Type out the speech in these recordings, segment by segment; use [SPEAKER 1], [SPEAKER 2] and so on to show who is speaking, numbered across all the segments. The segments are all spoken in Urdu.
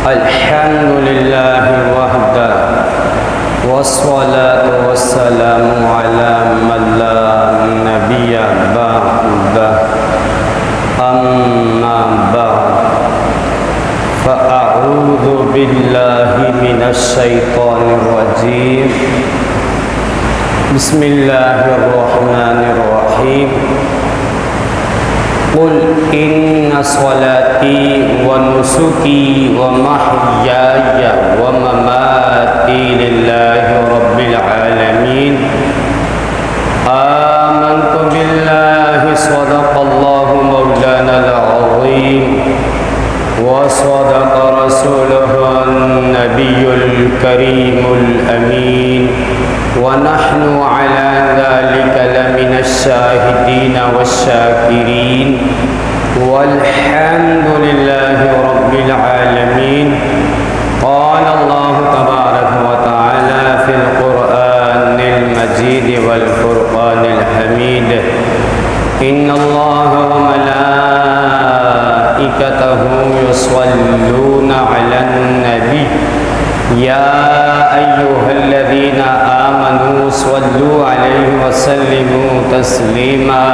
[SPEAKER 1] الحمد لله وحده والصلاة والسلام على من لا نبي بعده أما بعد فأعوذ بالله من الشيطان الرجيم بسم الله الرحمن الرحيم قل إن صلاتي ونسكي ومحياي ومماتي لله رب العالمين آمنت بالله صدق الله مولانا العظيم وصدق رسوله النبي الكريم الأمين ونحن على ذلك لمن الشاهدين والشاكرين والحمد لله رب العالمين. قال الله تبارك وتعالى في القرآن المجيد والفرقان الحميد إن الله وملائكته يصلون على النبي يا أيها الذين آمنوا صلوا عليه وسلموا تسليما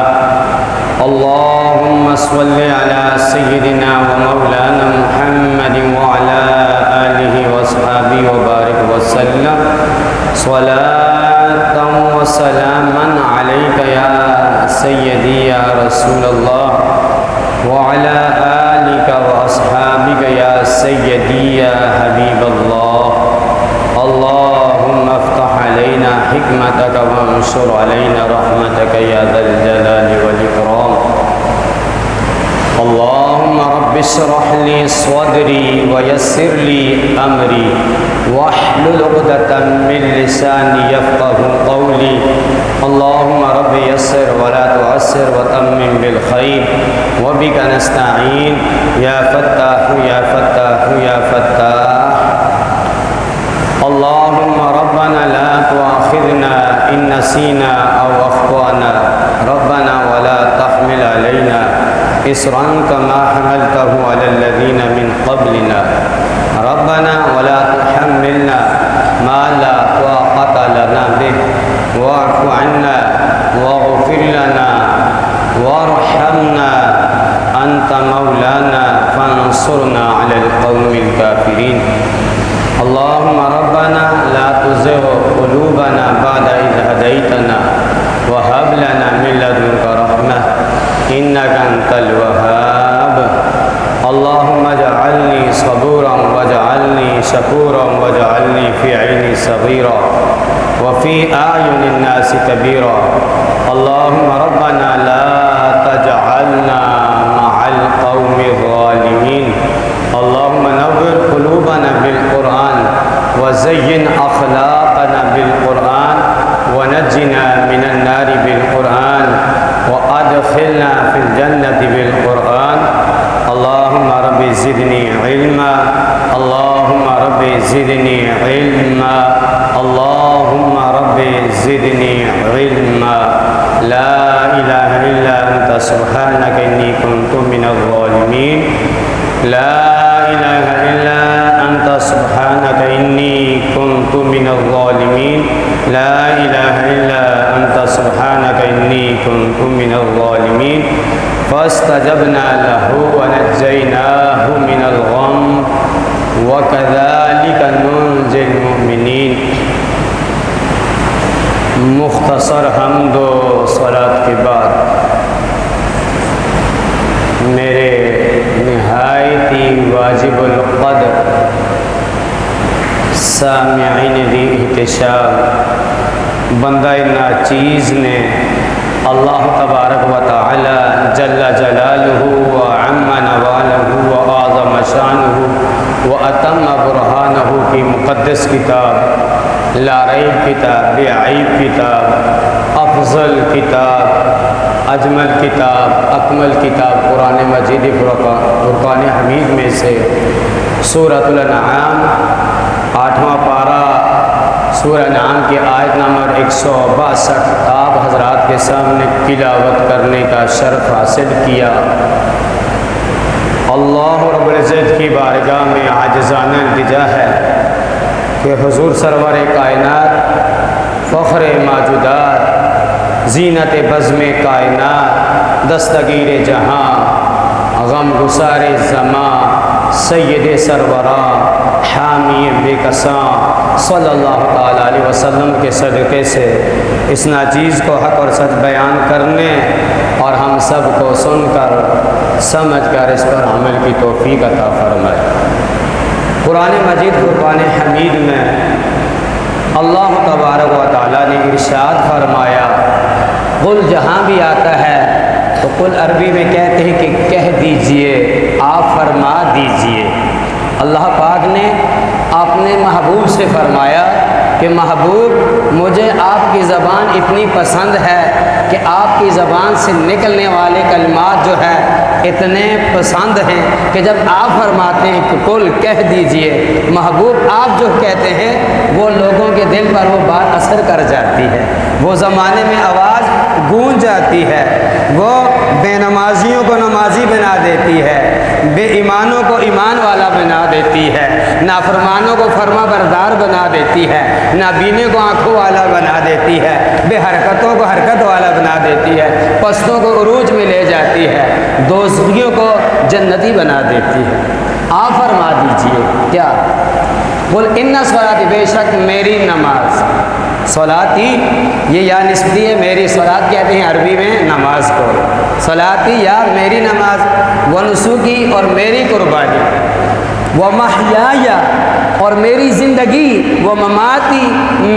[SPEAKER 1] اللهم صل على سيدنا ومولانا محمد وعلى آله وصحبه وبارك وسلم صلاة وسلاما عليك يا سيدي يا رسول الله وعلى آلك وأصحابك يا سيدي يا حبيب الله. اللهم افتح علينا حكمتك وانشر علينا رحمتك يا ذا الجلال والإكرام. اللهم رب اشرح لي صدري ويسر لي أمري واحلل عقدة من لساني يفقه قولي. اللهم رب يسر ولا تعسر وتمم بالخير وبك نستعين يا فتاح يا فتاح يا فتاح. اللهم ربنا لا تؤاخذنا إن نسينا أو أخطأنا ربنا ولا تحمل علينا إصرا كما حملته على الذين من قبلنا ربنا ولا تحملنا ما لا طاقة لنا به واعف عنا واغفر لنا وارحمنا أنت مولانا فانصرنا على القوم الكافرين. اللهم ربنا لا تزغ قلوبنا بعد إذ هديتنا وهب لنا من لدنك رحمة إنك أنت الوهاب. اللهم اجعلني صبورا واجعلني شكورا واجعلني في عيني صغيرا وفي أعين الناس كبيرا. اللهم ربنا لا تجعلنا مع القوم الظالمين. اللهم نور قلوبنا بالقرآن وزين أخلاقنا بالقرآن ونجنا من النار بالقرآن وأدخلنا في الجنة بالقرآن. اللهم رب زدني علما اللهم رب زدني علما اللهم رب زدني علما. لا إله إلا أنت سبحانك إني كنت من الظالمين. لا إله إلا أنت سبحانك إني كنت من الظالمين. لا إله إلا أنت سبحانك إني كنت من الظالمين. فاستجبنا له ونجيناه من الغم وكذلك ننجي المؤمنين. مختصر حمد و صلاۃ کے بعد میرے نہایتی واجب القدر سامعین دی احتشام بندہ ناچیز نے اللہ تبارک و تعالی جل جلالہ و عم نوالہ و اعظم شانہ و اتم برہانہ کی مقدس کتاب، لا ریب کتاب، بے عیب کتاب، افضل کتاب، اجمل کتاب، اکمل کتاب قرآن مجید فرقان حمید میں سے سورۃ الانعام 8واں پارہ سورہ انعام کی آیت نمبر 162 آپ حضرات کے سامنے تلاوت کرنے کا شرف حاصل کیا اللہ رب العزت کی بارگاہ میں عاجزانہ التجا ہے کہ حضور سرور کائنات، فخر موجودات، زینت بزم کائنات، دستگیر جہاں، غم گسار زمان، سید سروراں، حامی بے کساں صلی اللہ تعالیٰ علیہ وسلم کے صدقے سے اس ناچیز کو حق اور سچ بیان کرنے اور ہم سب کو سن کر سمجھ کر اس پر عمل کی توفیق عطا فرمائے۔ قرآن مجید فرقان حمید میں اللہ تبارک و تعالیٰ نے ارشاد فرمایا، قل جہاں بھی آتا ہے تو قل عربی میں کہتے ہیں کہ کہہ دیجئے، آپ فرما دیجئے۔ اللہ پاک نے اپنے محبوب سے فرمایا کہ محبوب مجھے آپ کی زبان اتنی پسند ہے کہ آپ کی زبان سے نکلنے والے کلمات جو ہے اتنے پسند ہیں کہ جب آپ فرماتے ہیں کہ قل کہہ دیجئے، محبوب آپ جو کہتے ہیں وہ لوگوں کے دل پر وہ بات اثر کر جاتی ہے، وہ زمانے میں آواز گونج جاتی ہے، وہ بے نمازیوں کو نمازی بنا دیتی ہے، بے ایمانوں کو ایمان والا بنا دیتی ہے، نافرمانوں کو فرما بردار بنا دیتی ہے، نابینے کو آنکھوں والا بنا دیتی ہے، بے حرکتوں کو حرکت والا بنا دیتی ہے، پستوں کو عروج میں لے جاتی ہے، دوزخیوں کو جنتی بنا دیتی ہے۔ آپ فرما دیجئے کیا؟ قل ان صلاتی، بے شک میری نماز، صلاتی یہ یا نسبتی ہے، میری صلات کہتے ہیں عربی میں نماز کو، صلاتی یا میری نماز، و نسکی اور میری قربانی، و محیایا اور میری زندگی، و مماتی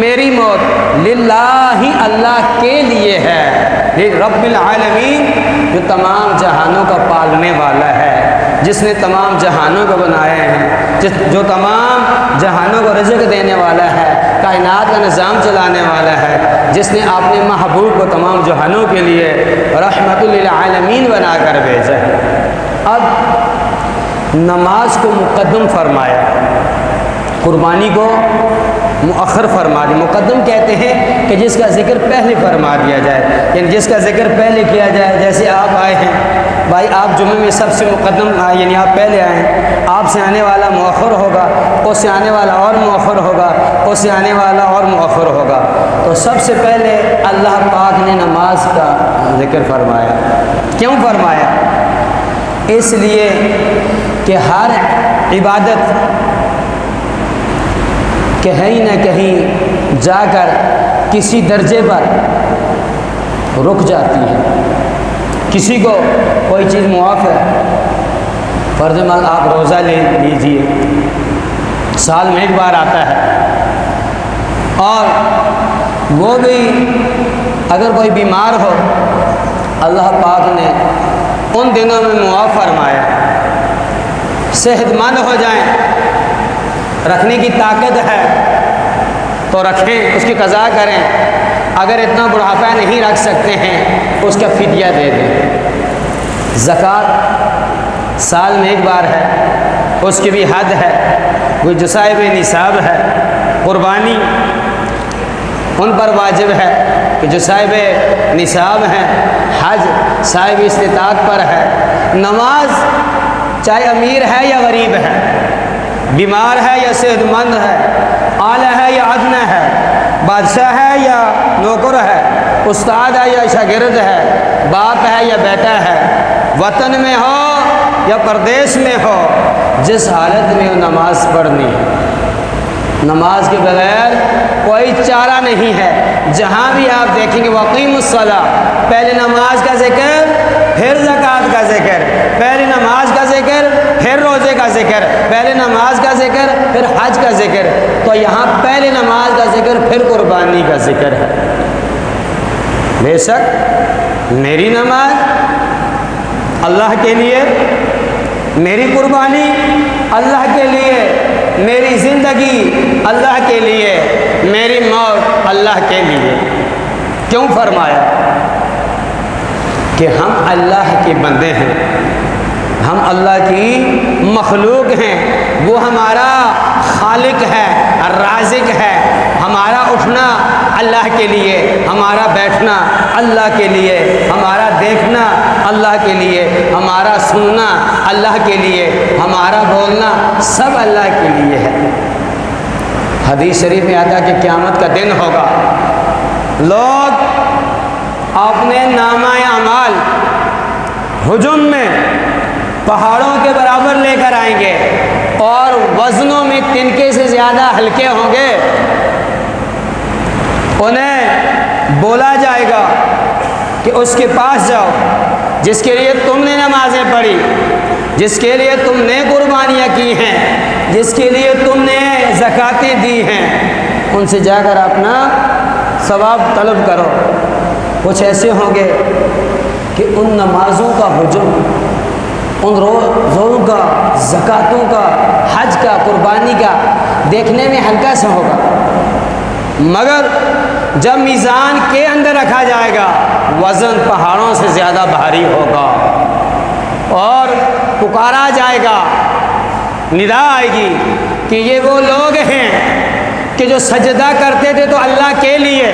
[SPEAKER 1] میری موت، للہ اللہ کے لیے ہے، رب العالمین جو تمام جہانوں کا پالنے والا ہے، جس نے تمام جہانوں کو بنایا ہے، جو تمام جہانوں کو رزق دینے والا ہے، کائنات کا نظام چلانے والا ہے، جس نے اپنے محبوب کو تمام جہانوں کے لیے رحمت للعالمین بنا کر بھیجا ہے۔ اب نماز کو مقدم فرمایا، قربانی کو مؤخر فرما دی۔ مقدم کہتے ہیں کہ جس کا ذکر پہلے فرما دیا جائے، یعنی جس کا ذکر پہلے کیا جائے۔ جیسے آپ آئے ہیں بھائی، آپ جمعے میں سب سے مقدم آئے، یعنی آپ پہلے آئے ہیں، آپ سے آنے والا مؤخر ہوگا، اس سے آنے والا اور مؤخر ہوگا، اس سے آنے والا اور مؤخر ہوگا۔ تو سب سے پہلے اللہ پاک نے نماز کا ذکر فرمایا۔ کیوں فرمایا؟ اس لیے کہ ہر عبادت کہیں نہ کہیں جا کر کسی درجے پر رک جاتی ہے۔ کسی کو کوئی چیز معاف ہے، فرض محض آپ روزہ لے لیجئے، سال میں ایک بار آتا ہے، اور وہ بھی اگر کوئی بیمار ہو، اللہ پاک نے ان دنوں میں معاف فرمایا، صحت مند ہو جائیں، رکھنے کی طاقت ہے تو رکھیں، اس کی قضا کریں، اگر اتنا بڑھاپا نہیں رکھ سکتے ہیں اس کا فدیہ دے دیں۔ زکوٰۃ سال میں ایک بار ہے، اس کی بھی حد ہے، وہ جو صاحب نصاب ہے۔ قربانی ان پر واجب ہے کہ جو صاحب نصاب ہیں، حج صاحب استطاعت پر ہے۔ نماز چاہے امیر ہے یا غریب ہے، بیمار ہے یا صحت مند ہے، اعلیٰ ہے یا ادنیٰ ہے، بادشاہ ہے یا نوکر ہے، استاد ہے یا شاگرد ہے، باپ ہے یا بیٹا ہے، وطن میں ہو یا پردیس میں ہو، جس حالت میں وہ نماز پڑھنی ہے۔ نماز کے بغیر کوئی چارہ نہیں ہے۔ جہاں بھی آپ دیکھیں گے وَأَقِیمُوا الصَّلَاةَ، پہلے نماز کا ذکر، پھر زکوٰۃ کا ذکر، پہلے نماز کا ذکر، پھر روزے کا ذکر، پہلے نماز کا ذکر، پھر حج کا ذکر۔ تو یہاں پہلے نماز کا ذکر، پھر قربانی کا ذکر ہے۔ بے شک میری نماز اللہ کے لیے، میری قربانی اللہ کے لیے، میری زندگی اللہ کے لیے، میری موت اللہ کے لیے۔ کیوں فرمایا؟ کہ ہم اللہ کے بندے ہیں، ہم اللہ کی مخلوق ہیں، وہ ہمارا خالق ہے، رازق ہے، ہمارا اٹھنا اللہ کے لیے، ہمارا بیٹھنا اللہ کے لیے، ہمارا دیکھنا اللہ کے لیے، ہمارا سننا اللہ کے لیے، ہمارا بولنا سب اللہ کے لیے ہے۔ حدیث شریف میں آتا ہے کہ قیامت کا دن ہوگا، لوگ اپنے نامہ اعمال ہجوم میں پہاڑوں کے برابر لے کر آئیں گے اور وزنوں میں تنکے سے زیادہ ہلکے ہوں گے۔ انہیں بولا جائے گا کہ اس کے پاس جاؤ جس کے لیے تم نے نمازیں پڑھی، جس کے لیے تم نے قربانیاں کی ہیں، جس کے لیے تم نے زکاتیں دی ہیں، ان سے جا کر اپنا ثواب طلب کرو۔ کچھ ایسے ہوں گے کہ ان نمازوں کا ہجوم، ان روزوں کا، زکاتوں کا، حج کا، قربانی کا دیکھنے میں ہلکا سا ہوگا، مگر جب میزان کے اندر رکھا جائے گا وزن پہاڑوں سے زیادہ بھاری ہوگا، اور پکارا جائے گا، ندا آئے گی کہ یہ وہ لوگ ہیں کہ جو سجدہ کرتے تھے تو اللہ کے لیے،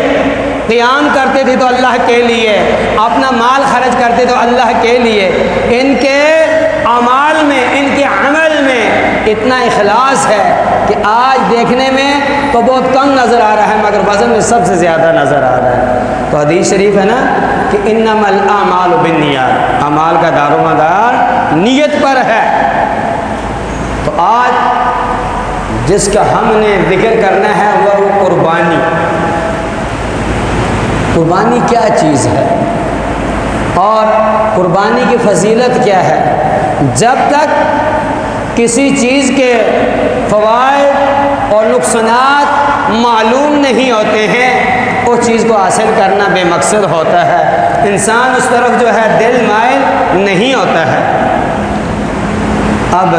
[SPEAKER 1] قیام کرتے تھے تو اللہ کے لیے، اپنا مال خرچ کرتے تو اللہ کے لیے، ان کے اعمال میں، ان کے عمل میں اتنا اخلاص ہے کہ آج دیکھنے میں تو بہت کم نظر آ رہا ہے مگر وزن میں سب سے زیادہ نظر آ رہا ہے۔ تو حدیث شریف ہے نا کہ انما الاعمال بالنیات، اعمال کا دار و مدار نیت پر ہے۔ تو آج جس کا ہم نے ذکر کرنا ہے وہ قربانی۔ قربانی کیا چیز ہے اور قربانی کی فضیلت کیا ہے؟ جب تک کسی چیز کے فوائد اور نقصانات معلوم نہیں ہوتے ہیں اس چیز کو حاصل کرنا بے مقصد ہوتا ہے، انسان اس طرف جو ہے دل مائل نہیں ہوتا ہے۔ اب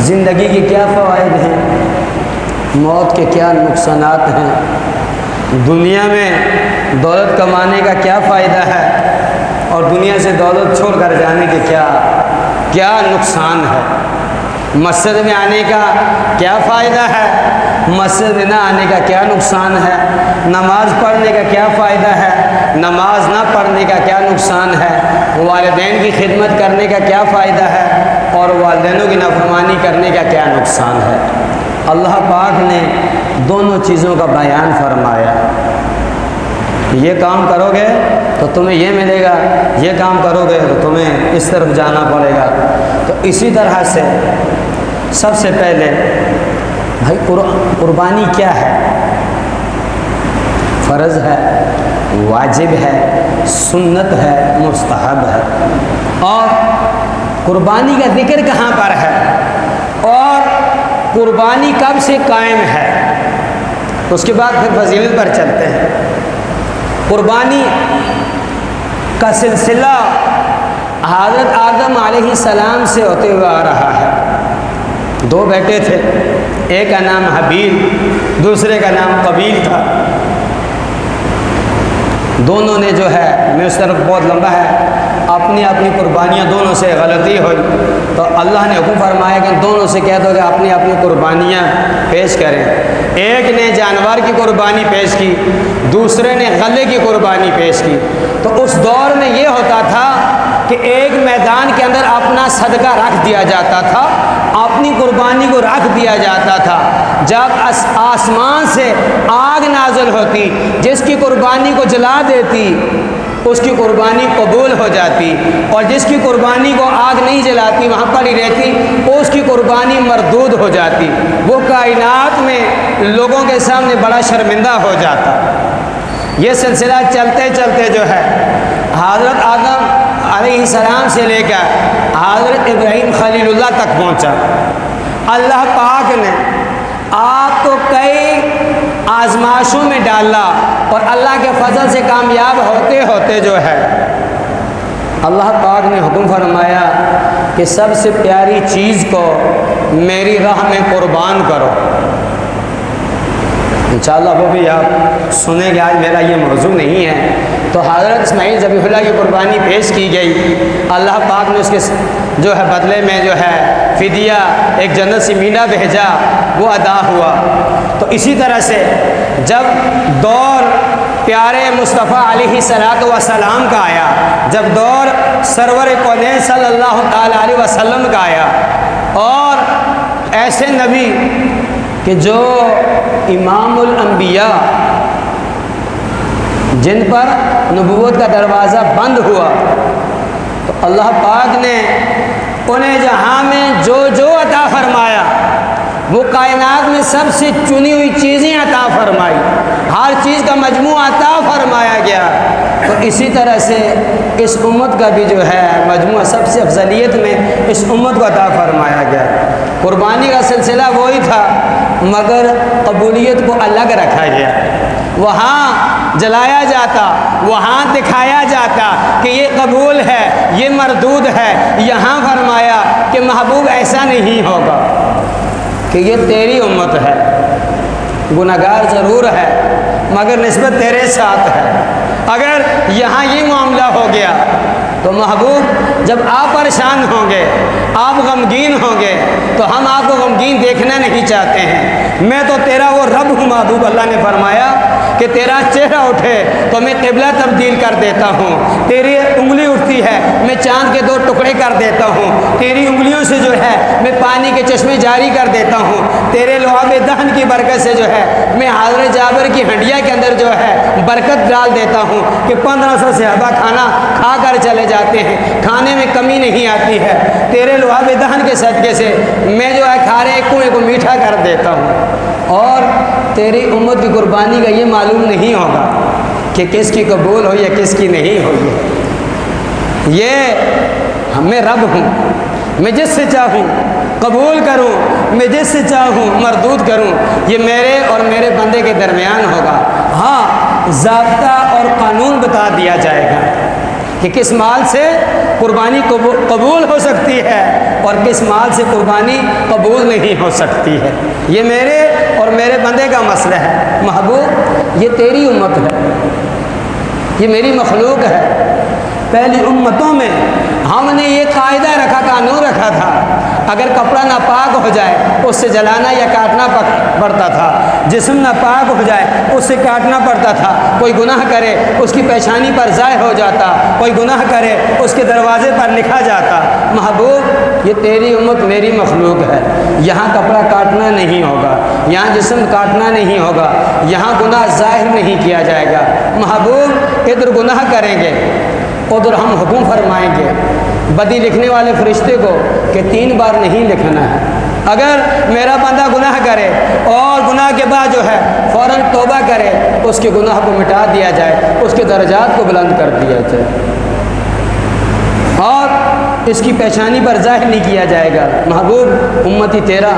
[SPEAKER 1] زندگی کے کیا فوائد ہیں، موت کے کیا نقصانات ہیں، دنیا میں دولت کمانے کا کیا فائدہ ہے اور دنیا سے دولت چھوڑ کر جانے کے کیا نقصان ہے، مسجد میں آنے کا کیا فائدہ ہے، مسجد میں نہ آنے کا کیا نقصان ہے، نماز پڑھنے کا کیا فائدہ ہے، نماز نہ پڑھنے کا کیا نقصان ہے، والدین کی خدمت کرنے کا کیا فائدہ ہے اور والدینوں کی نافرمانی کرنے کا کیا نقصان ہے۔ اللہ پاک نے دونوں چیزوں کا بیان فرمایا، یہ کام کرو گے تو تمہیں یہ ملے گا، یہ کام کرو گے تو تمہیں اس طرف جانا پڑے گا۔ تو اسی طرح سے سب سے پہلے بھائی قربانی کیا ہے؟ فرض ہے، واجب ہے، سنت ہے، مستحب ہے، اور قربانی کا ذکر کہاں پر ہے اور قربانی کب سے قائم ہے، اس کے بعد پھر فضیلت پر چلتے ہیں۔ قربانی کا سلسلہ حضرت آدم علیہ السلام سے ہوتے ہوئے آ رہا ہے۔ دو بیٹے تھے، ایک کا نام حابیل، دوسرے کا نام قابیل تھا۔ دونوں نے جو ہے میں اس طرف بہت لمبا ہے، اپنی اپنی قربانیاں، دونوں سے غلطی ہوئی تو اللہ نے حکم فرمایا کہ دونوں سے کہہ دو کہ اپنی اپنی قربانیاں پیش کریں۔ ایک نے جانور کی قربانی پیش کی، دوسرے نے غلے کی قربانی پیش کی۔ تو اس دور میں یہ ہوتا تھا کہ ایک میدان کے اندر اپنا صدقہ رکھ دیا جاتا تھا، اپنی قربانی کو رکھ دیا جاتا تھا۔ جب آسمان سے آگ نازل ہوتی، جس کی قربانی کو جلا دیتی اس کی قربانی قبول ہو جاتی، اور جس کی قربانی کو آگ نہیں جلاتی وہاں پر ہی رہتی اس کی قربانی مردود ہو جاتی، وہ کائنات میں لوگوں کے سامنے بڑا شرمندہ ہو جاتا۔ یہ سلسلہ چلتے چلتے جو ہے حضرت آدم علیہ السلام سے لے کر حضرت ابراہیم خلیل اللہ تک پہنچا۔ اللہ پاک نے آپ کو کئی آزمائشوں میں ڈالا اور اللہ کے فضل سے کامیاب ہوتے ہوتے جو ہے اللہ پاک نے حکم فرمایا کہ سب سے پیاری چیز کو میری راہ میں قربان کرو۔ انشاءاللہ وہ بھی آپ سنیں گے، آج میرا یہ موضوع نہیں ہے تو حضرت اسماعیل ذبیح اللہ کی قربانی پیش کی گئی، اللہ پاک نے اس کے جو ہے بدلے میں جو ہے فدیہ ایک جنت سے مینڈا بھیجا، وہ ادا ہوا۔ تو اسی طرح سے جب دور پیارے مصطفیٰ علیہ الصلوۃ والسلام کا آیا، جب دور سرور کونین صلی اللہ تعالیٰ علیہ وسلم کا آیا، اور ایسے نبی کہ جو امام الانبیاء، جن پر نبوت کا دروازہ بند ہوا، تو اللہ پاک نے انہیں جہاں میں جو عطا فرمایا، وہ کائنات میں سب سے چنی ہوئی چیزیں عطا فرمائی، ہر چیز کا مجموعہ عطا فرمایا گیا۔ تو اسی طرح سے اس امت کا بھی جو ہے مجموعہ سب سے افضلیت میں اس امت کو عطا فرمایا گیا۔ قربانی کا سلسلہ وہی تھا، مگر قبولیت کو الگ رکھا گیا۔ وہاں جلایا جاتا، وہاں دکھایا جاتا کہ یہ قبول ہے، یہ مردود ہے۔ یہاں فرمایا کہ محبوب ایسا نہیں ہوگا کہ یہ تیری امت ہے، گناہگار ضرور ہے مگر نسبت تیرے ساتھ ہے۔ اگر یہاں یہ معاملہ ہو گیا تو محبوب جب آپ پریشان ہوں گے، آپ غمگین ہوں گے، تو ہم آپ کو غمگین دیکھنا نہیں چاہتے ہیں۔ میں تو تیرا وہ رب ہوں محبوب، اللہ نے فرمایا کہ تیرا چہرہ اٹھے تو میں قبلہ تبدیل کر دیتا ہوں، تیری انگلی اٹھتی ہے میں چاند کے 2 ٹکڑے کر دیتا ہوں، تیری انگلیوں سے جو ہے میں پانی کے چشمے جاری کر دیتا ہوں، تیرے لعاب دہن کی برکت سے جو ہے میں حضرت جابر کی ہنڈیا کے اندر جو ہے برکت ڈال دیتا ہوں کہ 1500 صحابہ کھانا کھا کر چلے جاتے ہیں، کھانے میں کمی نہیں آتی ہے۔ تیرے لعاب دہن کے صدقے سے میں جو ہے کھارے کنویں کو میٹھا کر دیتا ہوں۔ اور تیری امت کی قربانی کا یہ معلوم نہیں ہوگا کہ کس کی قبول ہو یا کس کی نہیں ہوگی۔ یہ میں رب ہوں، میں جس سے چاہوں قبول کروں، میں جس سے چاہوں مردود کروں، یہ میرے اور میرے بندے کے درمیان ہوگا۔ ہاں، ضابطہ اور قانون بتا دیا جائے گا کہ کس مال سے قربانی قبول ہو سکتی ہے اور کس مال سے قربانی قبول نہیں ہو سکتی ہے۔ یہ میرے اور میرے بندے کا مسئلہ ہے۔ محبوب یہ تیری امت ہے، یہ میری مخلوق ہے۔ پہلی امتوں میں ہم نے یہ قاعدہ رکھا، قانون رکھا تھا، اگر کپڑا ناپاک ہو جائے اس سے جلانا یا کاٹنا پڑتا تھا، جسم ناپاک ہو جائے اس سے کاٹنا پڑتا تھا، کوئی گناہ کرے اس کی پیشانی پر ظاہر ہو جاتا، کوئی گناہ کرے اس کے دروازے پر لکھا جاتا۔ محبوب یہ تیری امت میری مخلوق ہے، یہاں کپڑا کاٹنا نہیں ہوگا، یہاں جسم کاٹنا نہیں ہوگا، یہاں گناہ ظاہر نہیں کیا جائے گا۔ محبوب ادھر گناہ کریں گے ادھر ہم حکم فرمائیں گے بدی لکھنے والے فرشتے کو کہ 3 بار نہیں لکھنا ہے۔ اگر میرا بندہ گناہ کرے اور گناہ کے بعد جو ہے فوراً توبہ کرے، اس کے گناہ کو مٹا دیا جائے، اس کے درجات کو بلند کر دیا جائے اور اس کی پیشانی پر ظاہر نہیں کیا جائے گا۔ محبوب امتی تیرا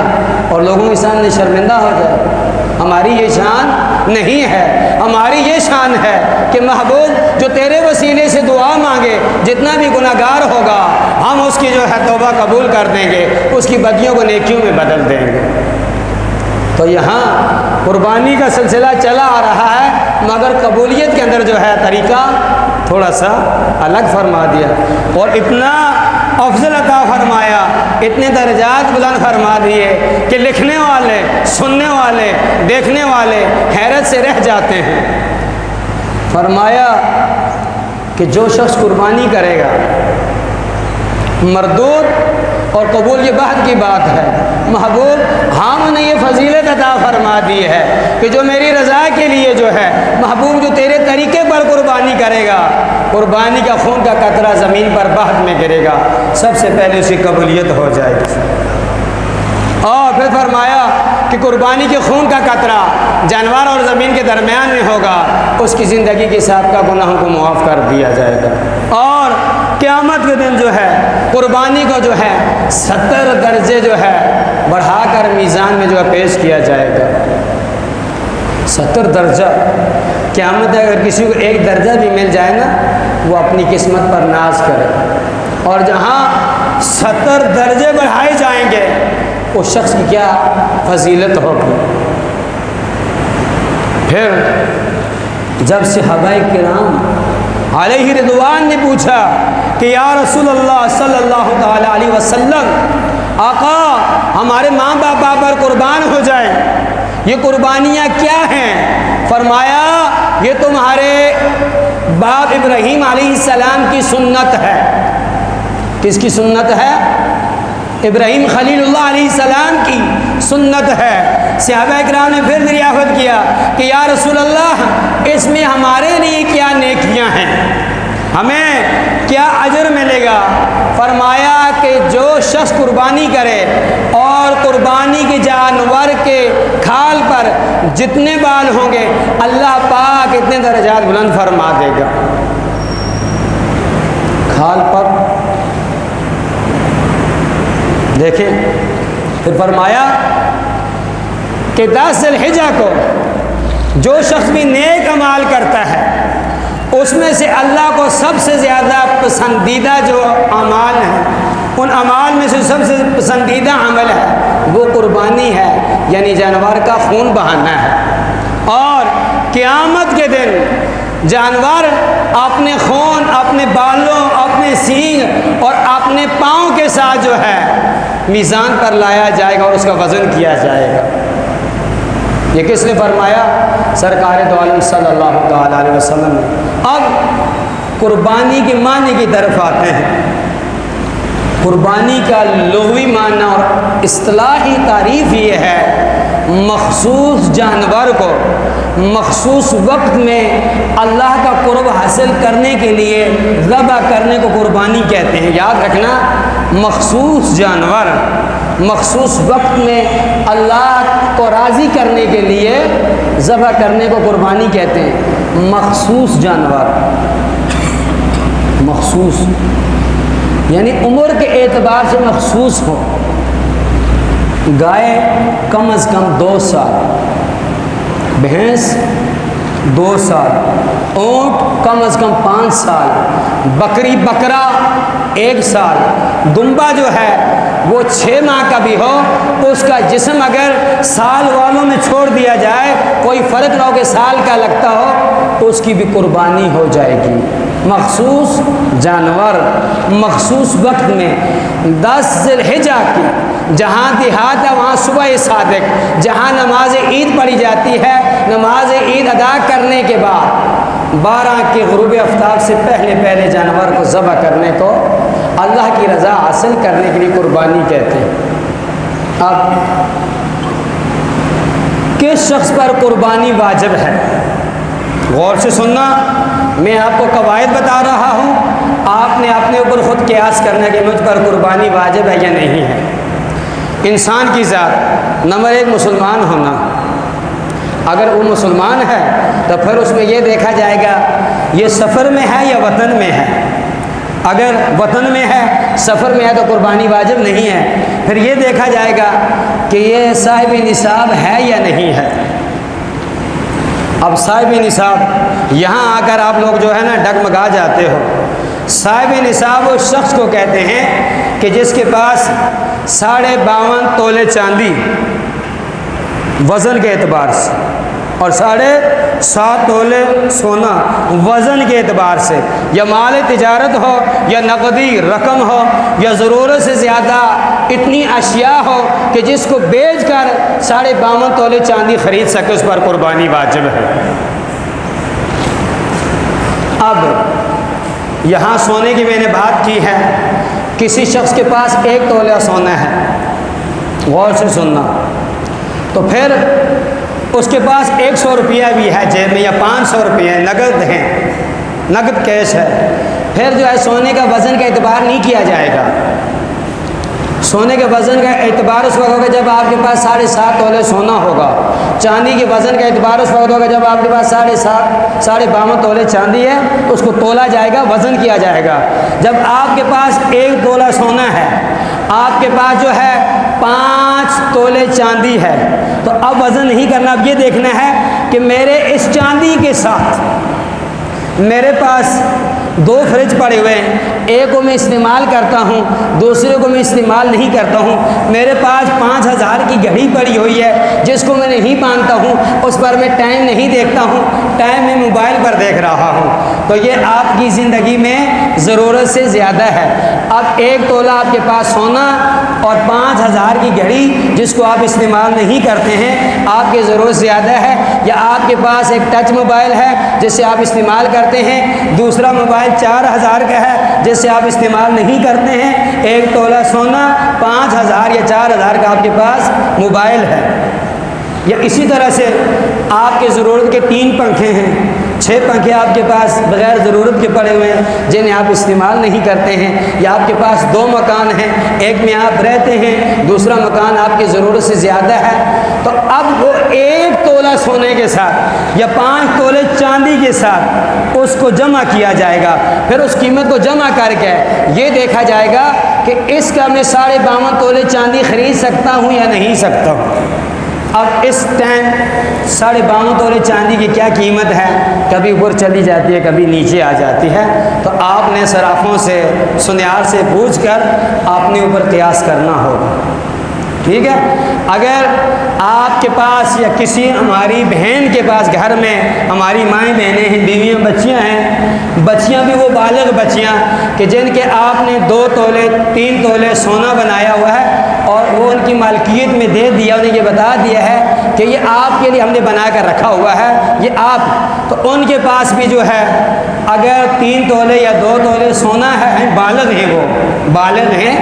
[SPEAKER 1] اور لوگوں کے سامنے شرمندہ ہو جائے۔ ہماری یہ شان نہیں ہے، ہماری یہ شان ہے کہ محبوب جو تیرے وسیلے سے دعا مانگے، جتنا بھی گناہ گار ہوگا ہم اس کی جو ہے توبہ قبول کر دیں گے، اس کی بدیوں کو نیکیوں میں بدل دیں گے۔ تو یہاں قربانی کا سلسلہ چلا آ رہا ہے، مگر قبولیت کے اندر جو ہے طریقہ تھوڑا سا الگ فرما دیا اور اتنا افضل عطا فرمایا، اتنے درجات بلند فرما دیے کہ لکھنے والے، سننے والے، دیکھنے والے حیرت سے رہ جاتے ہیں۔ فرمایا کہ جو شخص قربانی کرے گا مردود اور قبول یہ بات کی بات ہے۔ محبوب ہم نے یہ فضیلت عطا فرما دی ہے کہ جو میری رضا کے لیے جو ہے محبوب جو تیرے طریقے پر قربانی کرے گا، قربانی کا خون کا قطرہ زمین پر بہت میں گرے گا، سب سے پہلے اس کی قبولیت ہو جائے گی۔ اور پھر فرمایا کہ قربانی کے خون کا قطرہ جانور اور زمین کے درمیان میں ہوگا، اس کی زندگی کے سابقہ گناہوں کو معاف کر دیا جائے گا۔ اور قیامت کے دن جو ہے قربانی کو جو ہے 70 درجے جو ہے بڑھا کر میزان میں جو ہے پیش کیا جائے گا۔ 70 درجہ قیامت ہے، اگر کسی کو 1 درجہ بھی مل جائے نا وہ اپنی قسمت پر ناز کرے، اور جہاں 70 درجے بڑھائے جائیں گے اس شخص کی کیا فضیلت ہوگی۔ پھر جب صحابہ کرام علیہ رضوان نے پوچھا کہ یا رسول اللہ صلی اللہ تعالی علیہ وسلم، آقا ہمارے ماں باپ پر قربان ہو جائیں، یہ قربانیاں کیا ہیں؟ فرمایا یہ تمہارے باپ ابراہیم علیہ السلام کی سنت ہے۔ کس کی سنت ہے؟ ابراہیم خلیل اللہ علیہ السلام کی سنت ہے۔ صحابہ اکرام نے پھر دریافت کیا کہ یا رسول اللہ اس میں ہمارے لیے کیا نیکیاں ہیں، ہمیں کیا اجر ملے گا؟ فرمایا کہ جو شخص قربانی کرے اور قربانی کے جانور کے کھال پر جتنے بال ہوں گے اللہ پاک اتنے درجات بلند فرما دے گا۔ کھال پر دیکھیں، پھر فرمایا کہ 10 ذی الحجہ کو جو شخص بھی نیک اعمال کرتا ہے اس میں سے اللہ کو سب سے زیادہ پسندیدہ جو اعمال ہیں، ان اعمال میں سے سب سے پسندیدہ عمل ہے وہ قربانی ہے، یعنی جانور کا خون بہانا ہے۔ اور قیامت کے دن جانور اپنے خون، اپنے بالوں، اپنے سینگ اور اپنے پاؤں کے ساتھ جو ہے میزان پر لایا جائے گا اور اس کا وزن کیا جائے گا۔ یہ کس نے فرمایا؟ سرکار دو عالم صلی اللہ تعالی علیہ وسلم نے۔ اب قربانی کے معنی کی طرف آتے ہیں۔ قربانی کا لغوی معنی اور اصطلاحی تعریف یہ ہے مخصوص جانور کو مخصوص وقت میں اللہ کا قرب حاصل کرنے کے لیے ذبح کرنے کو قربانی کہتے ہیں۔ یاد رکھنا، مخصوص جانور مخصوص وقت میں اللہ کو راضی کرنے کے لیے ذبح کرنے کو قربانی کہتے ہیں۔ مخصوص جانور، مخصوص یعنی عمر کے اعتبار سے مخصوص ہو۔ گائے کم از کم 2 سال، بھینس 2 سال، اونٹ کم از کم 5 سال، بکری بکرا 1 سال، دمبا جو ہے وہ 6 ماہ کا بھی ہو، اس کا جسم اگر سال والوں میں چھوڑ دیا جائے، کوئی فرق نہ ہو کہ سال کا لگتا ہو، تو اس کی بھی قربانی ہو جائے گی۔ مخصوص جانور مخصوص وقت میں 10 ذی الحجہ کی جہاں دیہات ہے وہاں صبح صادق، جہاں نماز عید پڑھی جاتی ہے، نماز عید ادا کرنے کے بعد 12 کے غروب آفتاب سے پہلے جانور کو ذبح کرنے کو اللہ کی رضا حاصل کرنے کے لیے قربانی کہتے ہیں۔ اب کس شخص پر قربانی واجب ہے؟ غور سے سننا، میں آپ کو قواعد بتا رہا ہوں، آپ نے اپنے اوپر خود قیاس کرنا کہ مجھ پر قربانی واجب ہے یا نہیں ہے۔ انسان کی ذات نمبر 1 مسلمان ہونا۔ اگر وہ مسلمان ہے تو پھر اس میں یہ دیکھا جائے گا یہ سفر میں ہے یا وطن میں ہے۔ اگر وطن میں ہے، سفر میں ہے تو قربانی واجب نہیں ہے۔ پھر یہ دیکھا جائے گا کہ یہ صاحب نصاب ہے یا نہیں ہے۔ اب صاحب نصاب، یہاں آ کر آپ لوگ جو ہے نا ڈگمگا جاتے ہو۔ صاحب نصاب اس شخص کو کہتے ہیں کہ جس کے پاس 52.5 تولے چاندی وزن کے اعتبار سے اور 7.5 تولے سونا وزن کے اعتبار سے، یا مال تجارت ہو یا نقدی رقم ہو یا ضرورت سے زیادہ اتنی اشیاء ہو کہ جس کو بیچ کر 52.5 تولے چاندی خرید سکے، اس پر قربانی واجب ہے۔ اب یہاں سونے کی میں نے بات کی ہے، کسی شخص کے پاس 1 تولہ سونا ہے، غور سے سننا، تو پھر اس کے پاس 100 روپیہ بھی ہے جیب میں یا 500 روپیہ نقد ہیں، نقد کیش ہے، پھر جو ہے سونے کا وزن کا اعتبار نہیں کیا جائے گا۔ سونے کے وزن کا اعتبار اس وقت ہوگا جب آپ کے پاس 7.5 تولے سونا ہوگا۔ چاندی کے وزن کا اعتبار اس وقت ہوگا جب آپ کے پاس 7.5 تولے چاندی ہے، اس کو تولا جائے گا، وزن کیا جائے گا۔ جب آپ کے پاس 1 تولہ سونا ہے، آپ کے پاس جو ہے 5 تولے چاندی ہے، تو اب وزن نہیں کرنا، اب یہ دیکھنا ہے کہ میرے اس چاندی کے ساتھ میرے پاس 2 فریج پڑے ہوئے ہیں، ایک کو میں استعمال کرتا ہوں، دوسرے کو میں استعمال نہیں کرتا ہوں، میرے پاس 5000 کی گھڑی پڑی ہوئی ہے جس کو میں نہیں مانتا ہوں، اس پر میں ٹائم نہیں دیکھتا ہوں، ٹائم میں موبائل پر دیکھ رہا ہوں، تو یہ آپ کی زندگی میں ضرورت سے زیادہ ہے۔ اب 1 تولہ آپ کے پاس سونا اور 5,000 کی گھڑی جس کو آپ استعمال نہیں کرتے ہیں، آپ کی ضرورت زیادہ ہے، یا آپ کے پاس ایک ٹچ موبائل ہے جس سے آپ استعمال کرتے ہیں، دوسرا موبائل 4,000 کا ہے جس سے آپ استعمال نہیں کرتے ہیں، 1 تولہ سونا، 5,000 یا 4,000 کا آپ کے پاس موبائل ہے۔ یا اسی طرح سے آپ کے ضرورت کے 3 پنکھے ہیں، 6 پنکھے آپ کے پاس بغیر ضرورت کے پڑے ہوئے ہیں جنہیں آپ استعمال نہیں کرتے ہیں، یا آپ کے پاس 2 مکان ہیں، ایک میں آپ رہتے ہیں، دوسرا مکان آپ کی ضرورت سے زیادہ ہے، تو اب وہ 1 تولہ سونے کے ساتھ یا 5 تولے چاندی کے ساتھ اس کو جمع کیا جائے گا، پھر اس قیمت کو جمع کر کے یہ دیکھا جائے گا کہ اس کا میں 52.5 تولے چاندی خرید سکتا ہوں یا نہیں سکتا ہوں۔ اب اس ٹائم 52.5 تولے چاندی کی کیا قیمت ہے، کبھی اوپر چلی جاتی ہے، کبھی نیچے آ جاتی ہے، تو آپ نے صرافوں سے، سنیار سے پوچھ کر آپ نے اوپر قیاس کرنا ہوگا، ٹھیک ہے۔ اگر آپ کے پاس یا کسی ہماری بہن کے پاس گھر میں، ہماری مائیں بہنیں ہیں، بیویاں، بچیاں ہیں، بچیاں بھی وہ بالغ بچیاں کہ جن کے آپ نے 2 تولے 3 تولے سونا بنایا ہوا ہے اور وہ ان کی مالکیت میں دے دیا، انہیں یہ بتا دیا ہے کہ یہ آپ کے لیے ہم نے بنا کر رکھا ہوا ہے، یہ آپ، تو ان کے پاس بھی جو ہے اگر 3 تولے یا 2 تولے سونا ہے، بالغ ہیں، وہ بالغ ہیں،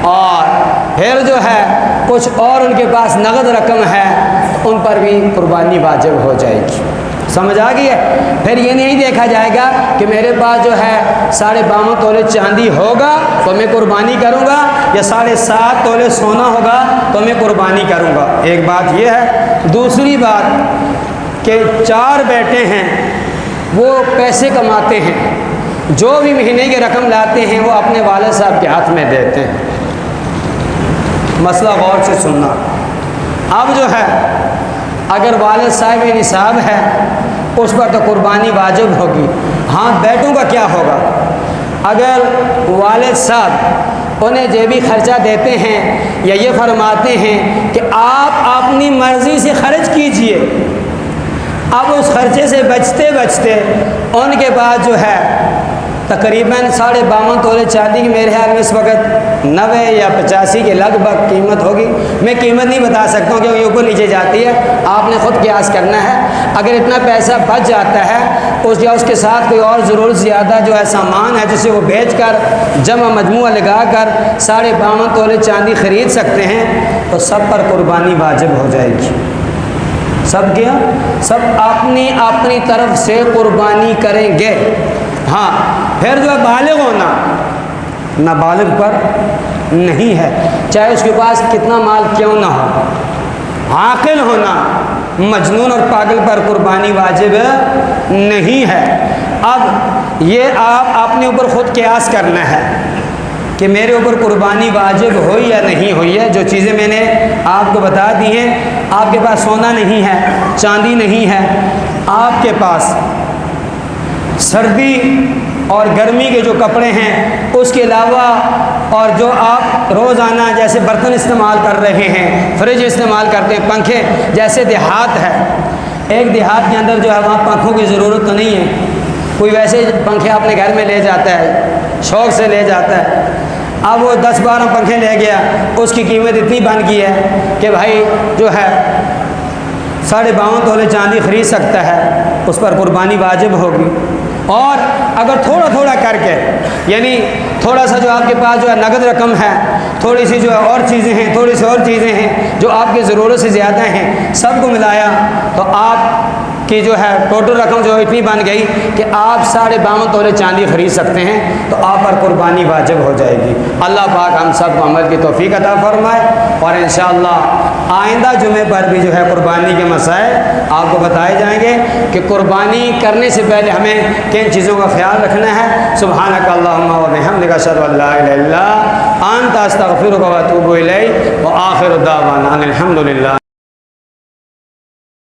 [SPEAKER 1] اور پھر جو ہے کچھ اور ان کے پاس نقد رقم ہے، ان پر بھی قربانی واجب ہو جائے گی۔ سمجھ آ گئی ہے؟ پھر یہ نہیں دیکھا جائے گا کہ میرے پاس جو ہے 52.5 تولے چاندی ہوگا تو میں قربانی کروں گا، یا 7.5 تولے سونا ہوگا تو میں قربانی کروں گا۔ ایک بات یہ ہے۔ دوسری بات کہ 4 بیٹے ہیں، وہ پیسے کماتے ہیں، جو بھی مہینے کی رقم لاتے ہیں وہ اپنے والد صاحب کے ہاتھ میں دیتے ہیں۔ مسئلہ غور سے سننا۔ اب جو ہے اگر والد صاحب نصاب ہے اس پر تو قربانی واجب ہوگی۔ ہاں، بیٹوں کا کیا ہوگا؟ اگر والد صاحب انہیں جیبی خرچہ دیتے ہیں یا یہ فرماتے ہیں کہ آپ اپنی مرضی سے خرچ کیجئے، اب اس خرچے سے بچتے بچتے ان کے بعد جو ہے تقریباً 52.5 تولے چاندی کی میرے خیال میں اس وقت 90 یا 85 کے لگ بھگ قیمت ہوگی۔ میں قیمت نہیں بتا سکتا ہوں کیونکہ یہ اوپر نیچے جاتی ہے، آپ نے خود قیاس کرنا ہے۔ اگر اتنا پیسہ بچ جاتا ہے یا اس کے ساتھ کوئی اور ضرورت زیادہ جو ہے سامان ہے جسے وہ بیچ کر جمع مجموعہ لگا کر 52.5 تولے چاندی خرید سکتے ہیں تو سب پر قربانی واجب ہو جائے گی۔ سب کیا؟ سب اپنی اپنی طرف سے قربانی کریں گے۔ ہاں، پھر جو ہے بالغ ہونا نابالغ پر نہیں ہے، چاہے اس کے پاس کتنا مال کیوں نہ ہو۔ عاقل ہونا مجنون اور پاگل پر قربانی واجب نہیں ہے۔ اب یہ آپ اپنے اوپر خود قیاس کرنا ہے کہ میرے اوپر قربانی واجب ہوئی یا نہیں ہوئی ہے۔ جو چیزیں میں نے آپ کو بتا دی ہیں، آپ کے پاس سونا نہیں ہے، چاندی نہیں ہے، آپ کے پاس سردی اور گرمی کے جو کپڑے ہیں اس کے علاوہ اور جو آپ روزانہ جیسے برتن استعمال کر رہے ہیں، فریج استعمال کرتے ہیں، پنکھے، جیسے دیہات ہے، ایک دیہات کے اندر جو ہے وہاں پنکھوں کی ضرورت تو نہیں ہے، کوئی ویسے پنکھے اپنے گھر میں لے جاتا ہے، شوق سے لے جاتا ہے، اب وہ 10-12 پنکھے لے گیا، اس کی قیمت اتنی بن گئی ہے کہ بھائی جو ہے 52.5 تولے چاندی خرید سکتا ہے، اس پر قربانی واجب ہوگی۔ اور اگر تھوڑا تھوڑا کر کے، یعنی تھوڑا سا جو آپ کے پاس جو ہے نقد رقم ہے، تھوڑی سی جو ہے اور چیزیں ہیں، تھوڑی سی اور چیزیں ہیں جو آپ کی ضرورت سے زیادہ ہیں، سب کو ملایا تو آپ کی جو ہے ٹوٹل رقم جو اتنی بن گئی کہ آپ 52.5 تولے چاندی خرید سکتے ہیں، تو آپ پر قربانی واجب ہو جائے گی۔ اللہ پاک ہم سب کو عمل کی توفیق عطا فرمائے، اور انشاءاللہ آئندہ جمعے پر بھی جو ہے قربانی کے مسائل آپ کو بتائے جائیں گے کہ قربانی کرنے سے پہلے ہمیں کن چیزوں کا خیال رکھنا ہے۔ سبحانک اللہم و بحمدک، اشہد ان لا الہ الا انت، استغفرک و اتوب الیک، وآخر دعوانا ان الحمدللہ۔